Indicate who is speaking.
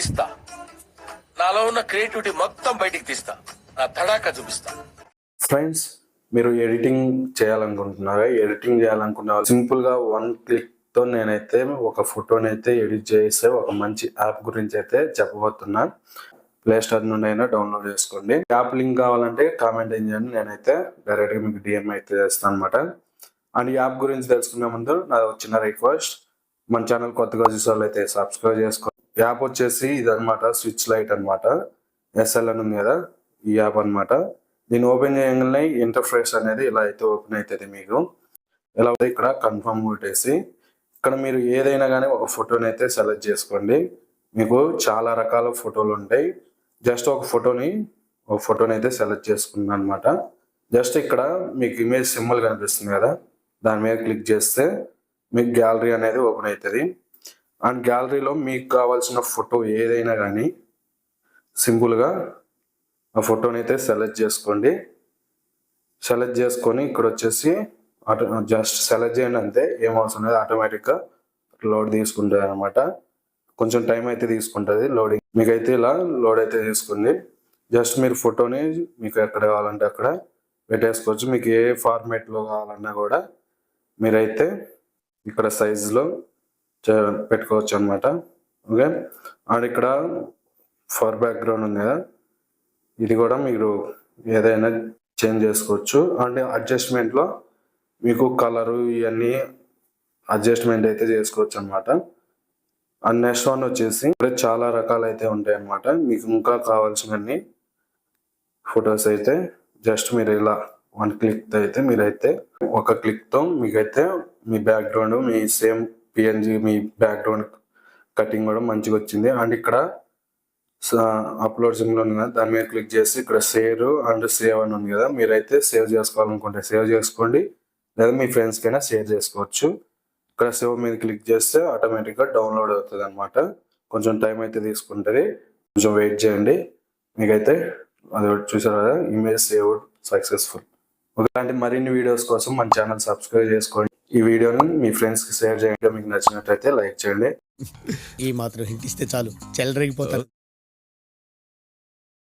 Speaker 1: ఇస్తా, నాలో ఉన్న క్రియేటివిటీ మొత్తం బయటికి తీస్తా, నా తడాకా చూపిస్తా.
Speaker 2: ఫ్రెండ్స్, మీరు ఎడిటింగ్ చేయాలనుకుంటున్నారా? ఎడిటింగ్ చేయాలనుకున్న సింపుల్ గా 1 క్లిక్ తో నేనైతే ఒక ఫోటోని అయితే ఎడిట్ చేసే ఒక మంచి యాప్ గురించి అయితే చెప్పబోతున్నా. ప్లే స్టోర్ నుండి అయినా డౌన్లోడ్ చేసుకోండి. యాప్ లింక్ కావాలంటే కామెంట్ చేయండి, నేనైతే డైరెక్ట్ గా మీకు డిఎం అయితే చేస్తాను అనమాట. అండ్ యాప్ గురించి తెలుసుకునే ముందు నా చిన్న రిక్వెస్ట్, మన ఛానల్ కొత్తగా చూసే వాళ్ళు అయితే సబ్స్క్రైబ్ చేసుకోండి. యాప్ వచ్చేసి ఇదనమాట, స్విచ్ లైట్ అనమాట. ఎస్ఎల్ఎన్ ఉంది కదా, ఈ యాప్ అనమాట. దీన్ని ఓపెన్ చేయగానే ఇంటర్ఫేస్ అనేది ఇలా అయితే ఓపెన్ అవుతుంది. మీకు ఇలా ఇక్కడ కన్ఫర్మ్ కొట్టేసి ఇక్కడ మీరు ఏదైనా కానీ ఒక ఫోటోని అయితే సెలెక్ట్ చేసుకోండి. మీకు చాలా రకాల ఫోటోలు ఉంటాయి. జస్ట్ ఒక ఫోటోని అయితే సెలెక్ట్ చేసుకున్నాను అనమాట. జస్ట్ ఇక్కడ మీకు ఇమేజ్ సింబల్ కనిపిస్తుంది కదా, దాని మీద క్లిక్ చేస్తే మీకు గ్యాలరీ అనేది ఓపెన్ అవుతుంది. అండ్ గ్యాలరీలో మీకు కావాల్సిన ఫోటో ఏదైనా కానీ సింపుల్గా ఆ ఫోటోని అయితే సెలెక్ట్ చేసుకోండి. సెలెక్ట్ చేసుకొని ఇక్కడ వచ్చేసి జస్ట్ సెలెక్ట్ చేయండి అంతే, ఏం అవసరం లేదు. ఆటోమేటిక్గా లోడ్ తీసుకుంటుంది అనమాట. కొంచెం టైం అయితే తీసుకుంటుంది లోడింగ్. మీకైతే ఇలా లోడ్ అయితే తీసుకుంది. జస్ట్ మీరు ఫోటోని మీకు ఎక్కడ కావాలంటే అక్కడ పెట్టేసుకోవచ్చు. మీకు ఏ ఫార్మేట్లో కావాలన్నా కూడా మీరైతే ఇక్కడ సైజులో పెట్టుకోవచ్చు అనమాట. ఓకే. అండ్ ఇక్కడ ఫర్ బ్యాక్గ్రౌండ్ ఉంది కదా, ఇది కూడా మీరు ఏదైనా చేంజ్ చేసుకోవచ్చు. అండ్ అడ్జస్ట్మెంట్లో మీకు కలరు ఇవన్నీ అడ్జస్ట్మెంట్ అయితే చేసుకోవచ్చు అనమాట. అండ్ నెక్స్ట్ వన్ వచ్చేసి చాలా రకాలు అయితే ఉంటాయి అనమాట. మీకు ఇంకా కావాల్సినన్ని ఫొటోస్ అయితే జస్ట్ మీరు ఇలా 1 క్లిక్ అయితే మీరైతే ఒక క్లిక్తో మీకైతే మీ బ్యాక్గ్రౌండ్, మీ సేమ్ పిఎన్జి మీ బ్యాక్గ్రౌండ్ కటింగ్ కూడా మంచిగా వచ్చింది. అండ్ ఇక్కడ అప్లోడ్ సింబల్ ఉంది కదా, దాని మీద క్లిక్ చేసి ఇక్కడ షేర్ అండ్ సేవ్ అని ఉంది కదా, మీరైతే సేవ్ చేసుకోవాలనుకుంటే సేవ్ చేసుకోండి, లేదా మీ ఫ్రెండ్స్కైనా షేర్ చేసుకోవచ్చు. ఇక్కడ సేవ్ మీద క్లిక్ చేస్తే ఆటోమేటిక్గా డౌన్లోడ్ అవుతుంది అనమాట. కొంచెం టైం అయితే తీసుకుంటుంది, కొంచెం వెయిట్ చేయండి. మీకైతే అది చూసారు కదా, ఇమేజ్ సేవ్డ్ సక్సెస్ఫుల్. ఇలాంటి మరిన్ని వీడియోస్ కోసం మన ఛానల్ సబ్స్క్రైబ్ చేసుకోండి. ఈ వీడియోని మీ ఫ్రెండ్స్కి షేర్ చేయండి. మీకు నచ్చినట్లయితే లైక్ చేయండి.
Speaker 3: ఈ మాత్రం హింట్ ఇస్తే చాలు చెలరేగిపోతారు.